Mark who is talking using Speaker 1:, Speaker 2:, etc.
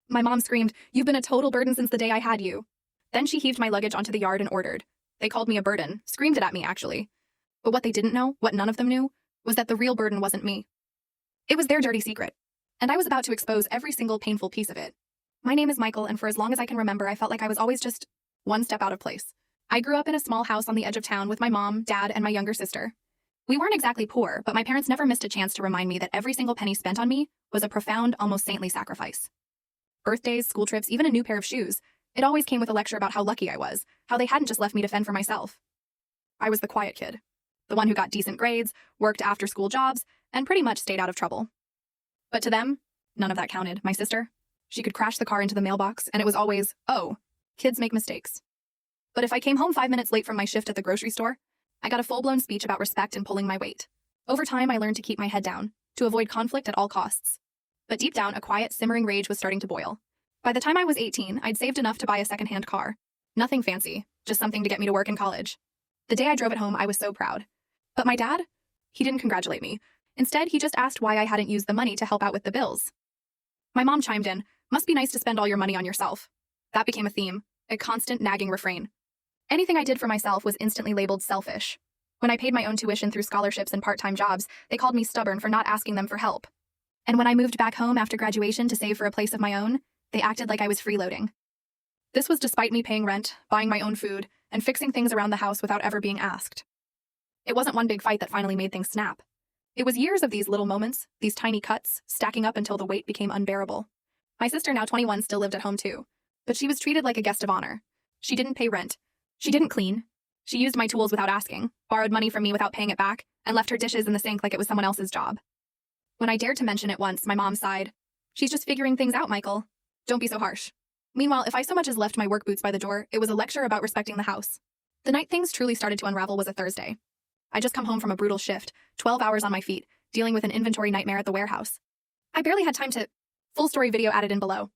Speaker 1: My mom screamed, "You've been a total burden since the day I had you." Then she heaved my luggage onto the yard and ordered. They called me a burden, screamed it at me actually. But what they didn't know, what none of them knew, was that the real burden wasn't me. It was their dirty secret. And I was about to expose every single painful piece of it. My name is Michael, and for as long as I can remember, I felt like I was always just one step out of place. I grew up in a small house on the edge of town with my mom, dad, and my younger sister. We weren't exactly poor, but my parents never missed a chance to remind me that every single penny spent on me was a profound, almost saintly sacrifice. Birthdays, school trips, even a new pair of shoes. It always came with a lecture about how lucky I was, how they hadn't just left me to fend for myself. I was the quiet kid. The one who got decent grades, worked after-school jobs, and pretty much stayed out of trouble. But to them, none of that counted. My sister, she could crash the car into the mailbox, and it was always, "Oh, kids make mistakes." But if I came home 5 minutes late from my shift at the grocery store, I got a full-blown speech about respect and pulling my weight. Over time, I learned to keep my head down, to avoid conflict at all costs. But deep down, a quiet, simmering rage was starting to boil. By the time I was 18, I'd saved enough to buy a second-hand car. Nothing fancy, just something to get me to work in college. The day I drove it home, I was so proud. But my dad? He didn't congratulate me. Instead, he just asked why I hadn't used the money to help out with the bills. My mom chimed in, "Must be nice to spend all your money on yourself." That became a theme, a constant nagging refrain. Anything I did for myself was instantly labeled selfish. When I paid my own tuition through scholarships and part-time jobs, they called me stubborn for not asking them for help. And when I moved back home after graduation to save for a place of my own, they acted like I was freeloading. This was despite me paying rent, buying my own food, and fixing things around the house without ever being asked. It wasn't one big fight that finally made things snap. It was years of these little moments, these tiny cuts, stacking up until the weight became unbearable. My sister, now 21, still lived at home too, but she was treated like a guest of honor. She didn't pay rent. She didn't clean. She used my tools without asking, borrowed money from me without paying it back, and left her dishes in the sink like it was someone else's job. When I dared to mention it once, my mom sighed. "She's just figuring things out, Michael. Don't be so harsh." Meanwhile, if I so much as left my work boots by the door, it was a lecture about respecting the house. The night things truly started to unravel was a Thursday. I just come home from a brutal shift, 12 hours on my feet, dealing with an inventory nightmare at the warehouse. I barely had time to... Full story video added in below.